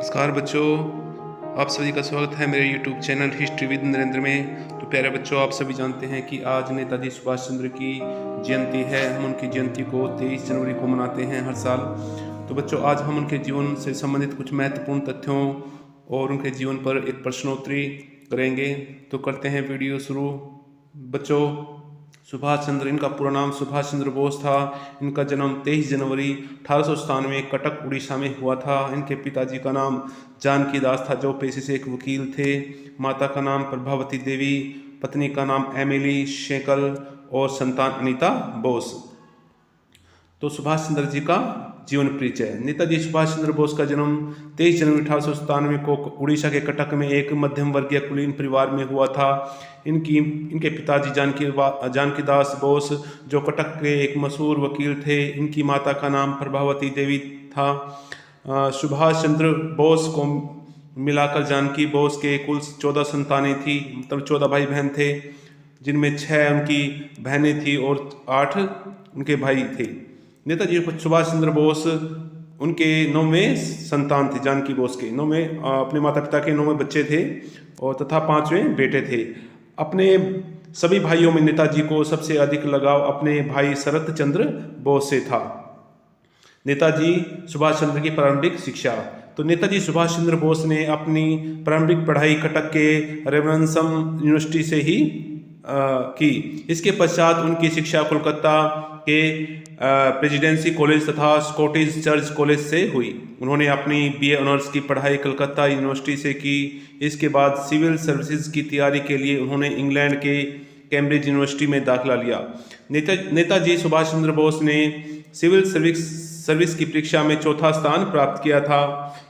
नमस्कार बच्चों, आप सभी का स्वागत है मेरे YouTube channel history with Narendra में। तो प्यारे बच्चों, आप सभी जानते हैं कि आज नेताजी सुभाष चंद्र की जयंती है। हम उनकी जयंती को 23 जनवरी को मनाते हैं हर साल। तो बच्चों, आज हम उनके जीवन से संबंधित कुछ महत्वपूर्ण तथ्यों और उनके जीवन पर एक प्रश्नोत्तरी करेंगे। तो करते हैं वीडियो शुरू। बच्चों, सुभाष चंद्र, इनका पूरा नाम सुभाष चंद्र बोस था। इनका जन्म 23 जनवरी 1897 कटक उड़ीसा में हुआ था। इनके पिताजी का नाम जानकी दास था, जो पेशे से एक वकील थे। माता का नाम प्रभावती देवी, पत्नी का नाम एमिली शेकल और संतान अनीता बोस। तो सुभाष चंद्र जी का जीवन परिचय। नेताजी सुभाष चंद्र बोस का जन्म 23 जनवरी 1897 को उड़ीसा के कटक में एक मध्यम वर्गीय कुलीन परिवार में हुआ था। इनके पिताजी जानकी दास बोस, जो कटक के एक मशहूर वकील थे। इनकी माता का नाम प्रभावती देवी था। सुभाष चंद्र बोस को मिलाकर जानकी बोस के कुल 14 संतानें थी, मतलब 14 भाई बहन थे, जिनमें 6 उनकी बहनें थी और 8 उनके भाई थे। नेताजी सुभाष चंद्र बोस उनके 9वें संतान थे। जानकी बोस के 9वें, अपने माता पिता के 9वें बच्चे थे और तथा 5वें बेटे थे। अपने सभी भाइयों में नेताजी को सबसे अधिक लगाव अपने भाई शरत चंद्र बोस से था। नेताजी सुभाष चंद्र की प्रारंभिक शिक्षा। तो नेताजी सुभाष चंद्र बोस ने अपनी प्रारंभिक पढ़ाई कटक के रेवनसम यूनिवर्सिटी से ही की। इसके पश्चात उनकी शिक्षा कोलकाता के प्रेसिडेंसी कॉलेज तथा स्कॉटिश चर्च कॉलेज से हुई। उन्होंने अपनी बीए ऑनर्स की पढ़ाई कलकत्ता यूनिवर्सिटी से की। इसके बाद सिविल सर्विसेज की तैयारी के लिए उन्होंने इंग्लैंड के कैम्ब्रिज यूनिवर्सिटी में दाखिला लिया। नेताजी सुभाष चंद्र बोस ने सिविल सर्विस की परीक्षा में 4था स्थान प्राप्त किया था।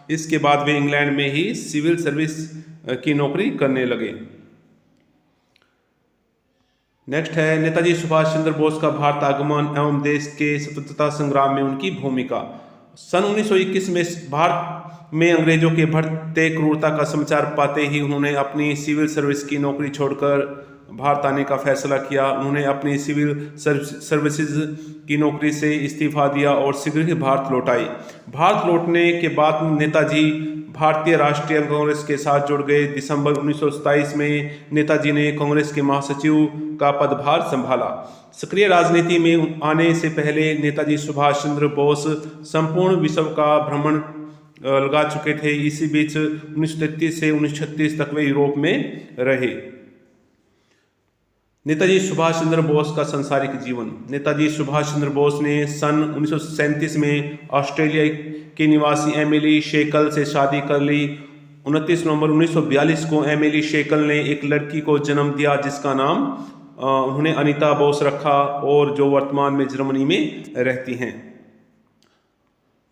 इसके बाद वे इंग्लैंड में ही सिविल सर्विस की नौकरी करने लगे। नेक्स्ट है नेताजी सुभाष चंद्र बोस का भारत आगमन एवं देश के स्वतंत्रता संग्राम में उनकी भूमिका। सन 1921 में भारत में अंग्रेजों के बढ़ते क्रूरता का समाचार पाते ही उन्होंने अपनी सिविल सर्विस की नौकरी छोड़कर भारत आने का फैसला किया। उन्होंने अपनी सिविल सर्विसेज की नौकरी से इस्तीफा दिया और शीघ्र ही भारत लौट आए। भारत लौटने के बाद नेताजी भारतीय राष्ट्रीय कांग्रेस के साथ जुड़ गए। दिसंबर 1927 में नेताजी ने कांग्रेस के महासचिव का पदभार संभाला। सक्रिय राजनीति में आने से पहले नेताजी सुभाष चंद्र बोस संपूर्ण विश्व का भ्रमण लगा चुके थे। इसी बीच 1933 से 1936 तक वे यूरोप में रहे। नेताजी सुभाष चंद्र बोस का सांसारिक जीवन। नेताजी सुभाष चंद्र बोस ने सन 1937 में ऑस्ट्रेलिया के निवासी एमिली शेकल से शादी कर ली। 29 नवंबर 1942 को एमिली शेकल ने एक लड़की को जन्म दिया, जिसका नाम उन्होंने अनीता बोस रखा और जो वर्तमान में जर्मनी में रहती हैं।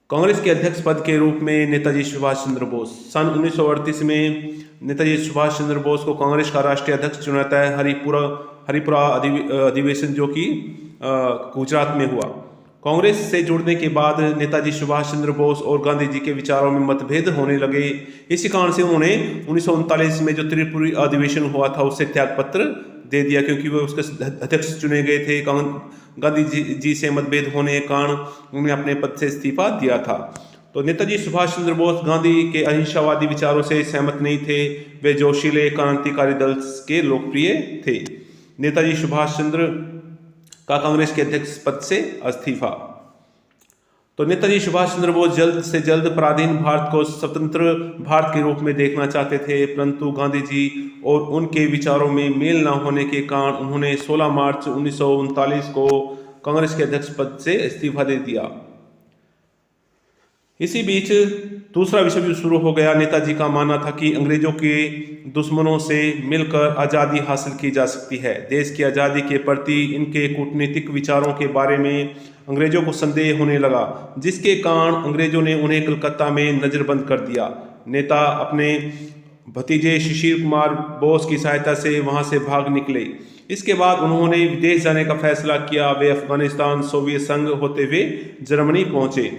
कांग्रेस के अध्यक्ष पद के रूप में नेताजी सुभाष चंद्र बोस। सन 1938 में नेताजी सुभाष चंद्र बोस को कांग्रेस का राष्ट्रीय अध्यक्ष चुना जाता है। हरिपुरा अधिवेशन, जो कि गुजरात में हुआ। कांग्रेस से जुड़ने के बाद नेताजी सुभाष चंद्र बोस और गांधी जी के विचारों में मतभेद होने लगे। इसी कारण से उन्होंने 1939 में जो त्रिपुरी अधिवेशन हुआ था उससे त्याग पत्र दे दिया, क्योंकि वे उसके अध्यक्ष चुने गए थे। गांधी जी से मतभेद होने के कारण उन्होंने अपने पद से इस्तीफा दिया था। तो नेताजी सुभाष चंद्र बोस गांधी के अहिंसावादी विचारों से सहमत नहीं थे। वे जोशीले क्रांतिकारी दल के लोकप्रिय थे। नेताजी सुभाष चंद्र का कांग्रेस के अध्यक्ष पद से इस्तीफा। तो नेताजी सुभाष चंद्र बोस जल्द से जल्द पराधीन भारत को स्वतंत्र भारत के रूप में देखना चाहते थे, परंतु गांधी जी और उनके विचारों में मेल न होने के कारण उन्होंने 16 मार्च 1939 को कांग्रेस के अध्यक्ष पद से इस्तीफा दे दिया। इसी बीच दूसरा विश्व युद्ध शुरू हो गया। नेताजी का मानना था कि अंग्रेजों के दुश्मनों से मिलकर आज़ादी हासिल की जा सकती है। देश की आज़ादी के प्रति इनके कूटनीतिक विचारों के बारे में अंग्रेजों को संदेह होने लगा, जिसके कारण अंग्रेजों ने उन्हें कलकत्ता में नज़रबंद कर दिया। नेता अपने भतीजे शिशिर कुमार बोस की सहायता से वहां से भाग निकले। इसके बाद उन्होंने विदेश जाने का फैसला किया। वे अफगानिस्तान, सोवियत संघ होते हुए जर्मनी पहुंचे।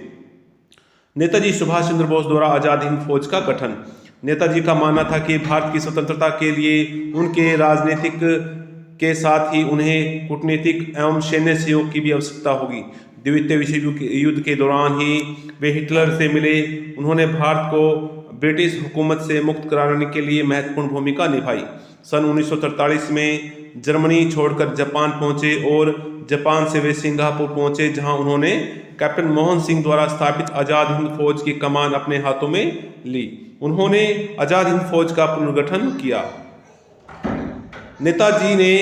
नेताजी सुभाष चंद्र बोस द्वारा आजाद हिंद फौज का गठन। नेताजी का मानना था कि भारत की स्वतंत्रता के लिए उनके राजनीतिक के साथ ही उन्हें कूटनीतिक एवं सैन्य सहयोग की भी आवश्यकता होगी। द्वितीय विश्व युद्ध के दौरान ही वे हिटलर से मिले। उन्होंने भारत को ब्रिटिश हुकूमत से मुक्त कराने के लिए महत्वपूर्ण भूमिका निभाई। सन 1943 में जर्मनी छोड़कर जापान पहुंचे और जापान से वे सिंगापुर पहुंचे, जहां उन्होंने कैप्टन मोहन सिंह द्वारा स्थापित आज़ाद हिंद फौज की कमान अपने हाथों में ली। उन्होंने आज़ाद हिंद फौज का पुनर्गठन किया। नेताजी ने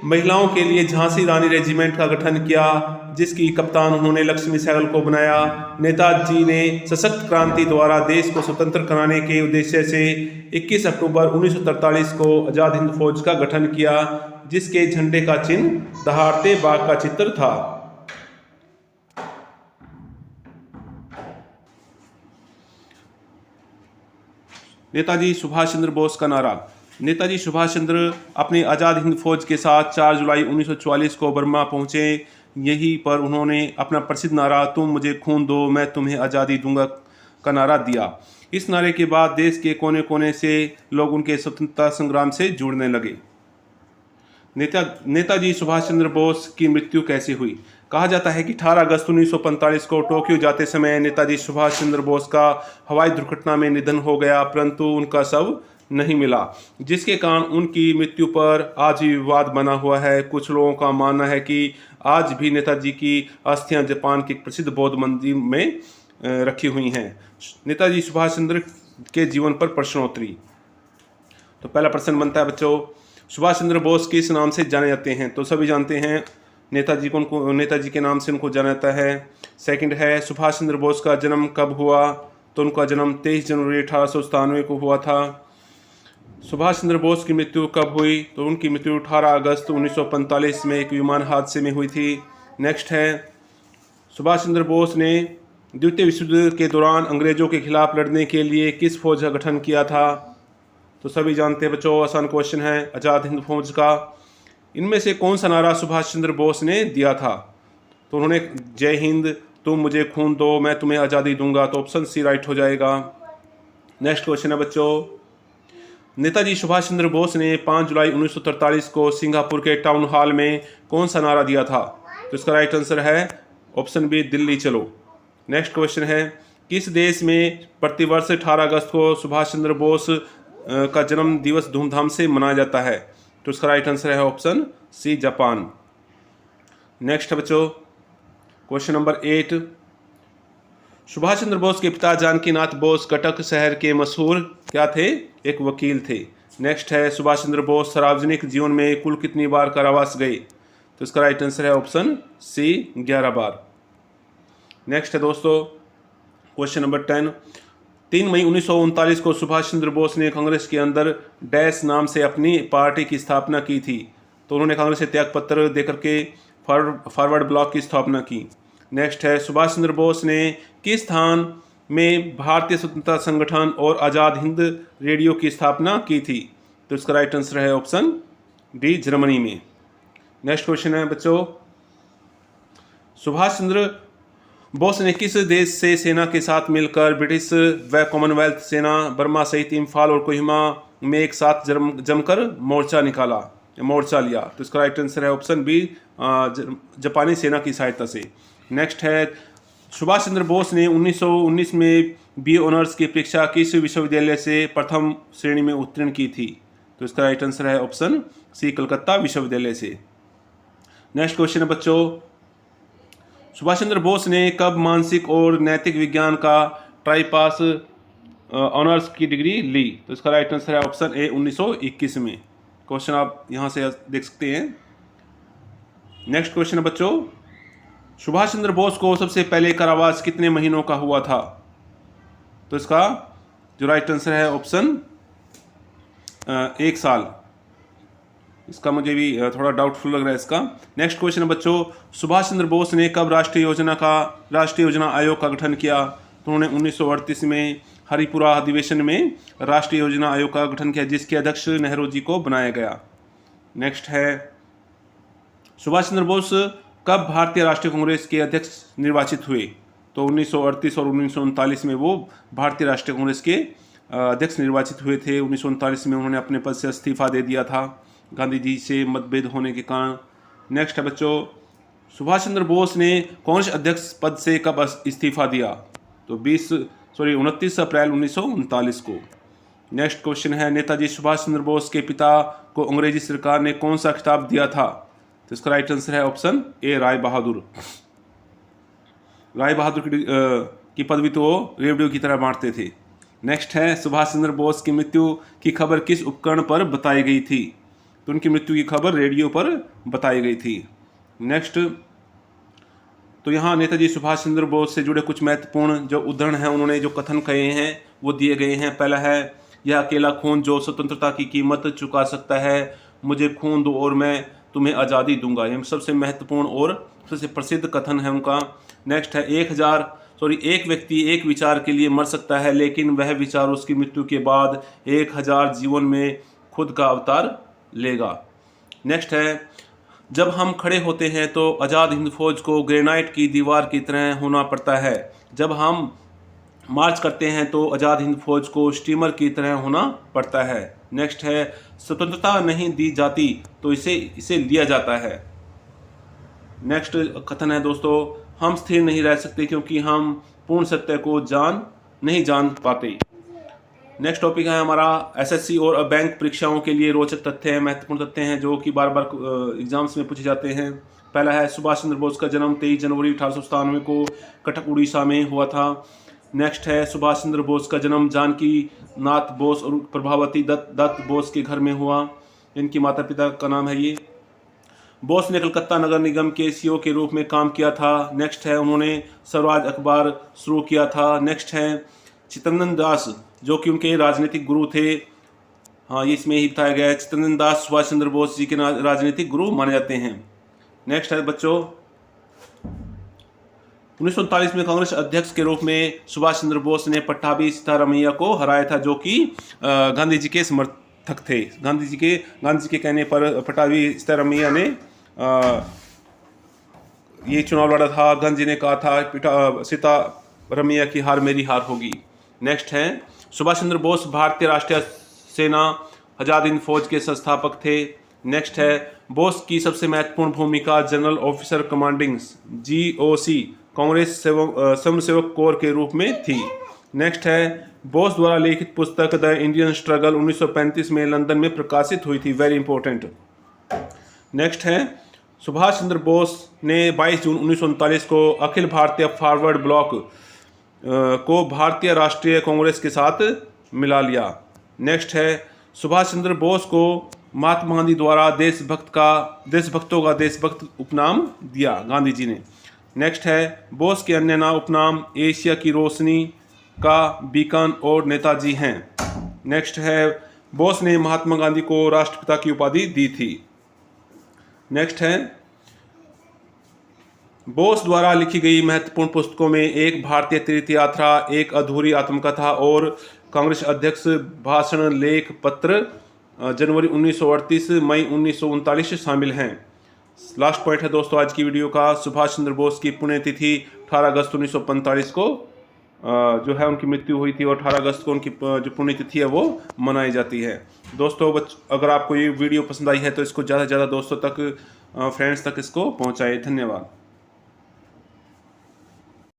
महिलाओं के लिए झांसी रानी रेजिमेंट का गठन किया, जिसकी कप्तान उन्होंने लक्ष्मी सहगल को बनाया। नेताजी ने सशक्त क्रांति द्वारा देश को स्वतंत्र कराने के उद्देश्य से 21 अक्टूबर 1943 को आज़ाद हिंद फौज का गठन किया, जिसके झंडे का चिन्ह दहाड़ते बाघ का चित्र था। नेताजी सुभाष चंद्र बोस का नारा। नेताजी सुभाष चंद्र अपनी आज़ाद हिंद फौज के साथ 4 जुलाई 1944 को बर्मा पहुंचे। यहीं पर उन्होंने अपना प्रसिद्ध नारा "तुम मुझे खून दो, मैं तुम्हें आज़ादी दूंगा" का नारा दिया। इस नारे के बाद देश के कोने कोने से लोग उनके स्वतंत्रता संग्राम से जुड़ने लगे। नेताजी सुभाष चंद्र बोस की मृत्यु कैसे हुई? कहा जाता है कि 18 अगस्त 1945 को टोक्यो जाते समय नेताजी सुभाष चंद्र बोस का हवाई दुर्घटना में निधन हो गया, परंतु उनका शव नहीं मिला, जिसके कारण उनकी मृत्यु पर आज भी विवाद बना हुआ है। कुछ लोगों का मानना है कि आज भी नेताजी की अस्थियां जापान के प्रसिद्ध बौद्ध मंदिर में रखी हुई हैं। नेताजी सुभाष चंद्र के जीवन पर प्रश्नोत्तरी। तो पहला प्रश्न बनता है बच्चों, सुभाष चंद्र बोस किस नाम से जाने जाते हैं? तो सभी जानते हैं नेताजी के नाम से उनको जाना जाता है। सेकंड है, सुभाष चंद्र बोस का जन्म कब हुआ? तो उनका जन्म 23 जनवरी 1897 को हुआ था। सुभाष चंद्र बोस की मृत्यु कब हुई? तो उनकी मृत्यु 18 अगस्त 1945 में एक विमान हादसे में हुई थी। नेक्स्ट है, सुभाष चंद्र बोस ने द्वितीय विश्व युद्ध के दौरान अंग्रेजों के खिलाफ लड़ने के लिए किस फौज का गठन किया था? तो सभी जानते हैं बच्चों, आसान क्वेश्चन है, आज़ाद हिंद फौज का। इनमें से कौन सा नारा सुभाष चंद्र बोस ने दिया था? तो उन्होंने "जय हिंद, तुम मुझे खून दो, मैं तुम्हें आज़ादी दूंगा"। तो ऑप्शन सी राइट हो जाएगा। नेक्स्ट क्वेश्चन है बच्चों, नेताजी सुभाष चंद्र बोस ने 5 जुलाई 1943 को सिंगापुर के टाउन हॉल में कौन सा नारा दिया था? तो इसका राइट आंसर है ऑप्शन बी, दिल्ली चलो। नेक्स्ट क्वेश्चन है, किस देश में प्रतिवर्ष 18 अगस्त को सुभाष चंद्र बोस का जन्म दिवस धूमधाम से मनाया जाता है? तो इसका राइट आंसर है ऑप्शन सी, जापान। नेक्स्ट बच्चों, क्वेश्चन नंबर 8, सुभाष चंद्र बोस के पिता जानकीनाथ बोस कटक शहर के मशहूर क्या थे? एक वकील थे। नेक्स्ट है, सुभाष चंद्र बोस सार्वजनिक जीवन में कुल कितनी बार कारावास गए? तो इसका राइट आंसर है ऑप्शन सी, 11 बार। नेक्स्ट है दोस्तों, क्वेश्चन नंबर 10, 3 मई 1939 को सुभाष चंद्र बोस ने कांग्रेस के अंदर डैश नाम से अपनी पार्टी की स्थापना की थी। तो उन्होंने कांग्रेस से त्यागपत्र देकर के फॉरवर्ड ब्लॉक की स्थापना की। नेक्स्ट है, सुभाष चंद्र बोस ने किस स्थान में भारतीय स्वतंत्रता संगठन और आज़ाद हिंद रेडियो की स्थापना की थी? तो इसका राइट आंसर है ऑप्शन डी, जर्मनी में। नेक्स्ट क्वेश्चन है बच्चों, सुभाष चंद्र बोस ने किस देश से सेना के साथ मिलकर ब्रिटिश व कॉमनवेल्थ सेना बर्मा सहित इम्फाल और कोहिमा में एक साथ जमकर मोर्चा लिया? तो इसका राइट आंसर है ऑप्शन बी, जापानी सेना की सहायता से। नेक्स्ट है, सुभाष चंद्र बोस ने 1919 में BA ऑनर्स की परीक्षा किस विश्वविद्यालय से प्रथम श्रेणी में उत्तीर्ण की थी? तो इसका राइट आंसर है ऑप्शन सी, कलकत्ता विश्वविद्यालय से। नेक्स्ट क्वेश्चन है बच्चों, सुभाष चंद्र बोस ने कब मानसिक और नैतिक विज्ञान का ट्राईपास ऑनर्स की डिग्री ली? तो इसका राइट आंसर है ऑप्शन ए, 1921 में। क्वेश्चन आप यहां से देख सकते हैं। नेक्स्ट क्वेश्चन है बच्चों, सुभाष चंद्र बोस को सबसे पहले कारावास कितने महीनों का हुआ था? तो इसका जो राइट आंसर है ऑप्शन 1 साल। इसका मुझे भी थोड़ा डाउटफुल लग रहा है इसका। नेक्स्ट क्वेश्चन है बच्चों, सुभाष चंद्र बोस ने कब राष्ट्रीय योजना आयोग का गठन किया? तो उन्होंने 1938 में हरिपुरा अधिवेशन में राष्ट्रीय योजना आयोग का गठन किया, जिसके अध्यक्ष नेहरू जी को बनाया गया। नेक्स्ट है, सुभाष चंद्र बोस कब भारतीय राष्ट्रीय कांग्रेस के अध्यक्ष निर्वाचित हुए? तो 1938 और 1939 में वो भारतीय राष्ट्रीय कांग्रेस के अध्यक्ष निर्वाचित हुए थे। 1939 में उन्होंने अपने पद से इस्तीफा दे दिया था गांधी जी से मतभेद होने के कारण। नेक्स्ट है बच्चों, सुभाष चंद्र बोस ने कांग्रेस अध्यक्ष पद से कब इस्तीफा दिया? तो 20 29 अप्रैल 1939 को। नेक्स्ट क्वेश्चन है, नेताजी सुभाष चंद्र बोस के पिता को अंग्रेजी सरकार ने कौन सा खिताब दिया था? तो इसका राइट आंसर है ऑप्शन ए, राय बहादुर। राय बहादुर की पदवी तो वो रेडियो की तरह बांटते थे। नेक्स्ट है, सुभाष चंद्र बोस की मृत्यु की खबर किस उपकरण पर बताई गई थी? तो उनकी मृत्यु की खबर रेडियो पर बताई गई थी। नेक्स्ट, तो यहाँ नेताजी सुभाष चंद्र बोस से जुड़े कुछ महत्वपूर्ण जो उदाहरण हैं, उन्होंने जो कथन कहे हैं वो दिए गए हैं। पहला है, यह अकेला खून जो स्वतंत्रता की कीमत चुका सकता है, मुझे खून दो और मैं तुम्हें आज़ादी दूंगा। यह सबसे महत्वपूर्ण और सबसे प्रसिद्ध कथन है उनका। नेक्स्ट है, एक व्यक्ति एक विचार के लिए मर सकता है, लेकिन वह विचार उसकी मृत्यु के बाद 1000 जीवन में खुद का अवतार लेगा। नेक्स्ट है, जब हम खड़े होते हैं तो आज़ाद हिंद फौज को ग्रेनाइट की दीवार की तरह होना पड़ता है। जब हम मार्च करते हैं तो आज़ाद हिंद फौज को स्टीमर की तरह होना पड़ता है। नेक्स्ट है, स्वतंत्रता नहीं दी जाती तो इसे लिया जाता है। नेक्स्ट कथन है दोस्तों, हम स्थिर नहीं रह सकते क्योंकि हम पूर्ण सत्य को नहीं जान पाते। नेक्स्ट टॉपिक है हमारा एसएससी और बैंक परीक्षाओं के लिए रोचक तथ्य हैं, महत्वपूर्ण तथ्य हैं जो कि बार बार एग्जाम्स में पूछे जाते हैं। पहला है, सुभाष चंद्र बोस का जन्म 23 जनवरी 1897 को कटक उड़ीसा में हुआ था। नेक्स्ट है, सुभाष चंद्र बोस का जन्म जानकी नाथ बोस और प्रभावती दत्त बोस के घर में हुआ। इनकी माता पिता का नाम है ये। बोस ने कलकत्ता नगर निगम के सीईओ के रूप में काम किया था। नेक्स्ट है, उन्होंने स्वराज अखबार शुरू किया था। नेक्स्ट है, चित्तरंजन दास जो कि उनके राजनीतिक गुरु थे। हाँ, ये इसमें ही बताया गया है, चित्तरंजन दास सुभाष चंद्र बोस जी के राजनीतिक गुरु माने जाते हैं। नेक्स्ट है बच्चों, 1939 में कांग्रेस अध्यक्ष के रूप में सुभाष चंद्र बोस ने पट्टाभी सीतारामैया को हराया था, जो कि गांधी जी के समर्थक थे। गांधी जी के कहने पर पट्टाभी सीतारामैया ने ये चुनाव लड़ा था। गांधी जी ने कहा था सीतारामैया की हार मेरी हार होगी। नेक्स्ट है, सुभाष चंद्र बोस भारतीय राष्ट्रीय सेना आज़ाद हिंद फौज के संस्थापक थे। नेक्स्ट है, बोस की सबसे महत्वपूर्ण भूमिका general officer commanding GOC Congress स्वयंसेवक कोर के रूप में थी। नेक्स्ट है, बोस द्वारा लिखित पुस्तक द इंडियन स्ट्रगल 1935 में लंदन में प्रकाशित हुई थी, वेरी इंपॉर्टेंट। नेक्स्ट है, सुभाष चंद्र बोस ने 22 जून 1939 को अखिल भारतीय फॉरवर्ड ब्लॉक को भारतीय राष्ट्रीय कांग्रेस के साथ मिला लिया। नेक्स्ट है, सुभाष चंद्र बोस को महात्मा गांधी द्वारा देशभक्तों का देशभक्त उपनाम दिया गांधी जी ने। नेक्स्ट है, बोस के अन्य नाम उपनाम एशिया की रोशनी का बीकन और नेताजी हैं। नेक्स्ट है, बोस ने महात्मा गांधी को राष्ट्रपिता की उपाधि दी थी। नेक्स्ट है, बोस द्वारा लिखी गई महत्वपूर्ण पुस्तकों में एक भारतीय तीर्थ यात्रा, एक अधूरी आत्मकथा और कांग्रेस अध्यक्ष भाषण लेख पत्र जनवरी 1938 मई 1939 शामिल हैं। लास्ट पॉइंट है दोस्तों आज की वीडियो का, सुभाष चंद्र बोस की पुण्यतिथि 18 अगस्त 1945 को जो है उनकी मृत्यु हुई थी और 18 अगस्त को उनकी जो पुण्यतिथि है वो मनाई जाती है। दोस्तों अगर आपको ये वीडियो पसंद आई है तो इसको ज़्यादा से ज़्यादा दोस्तों तक फ्रेंड्स तक इसको पहुँचाएं। धन्यवाद।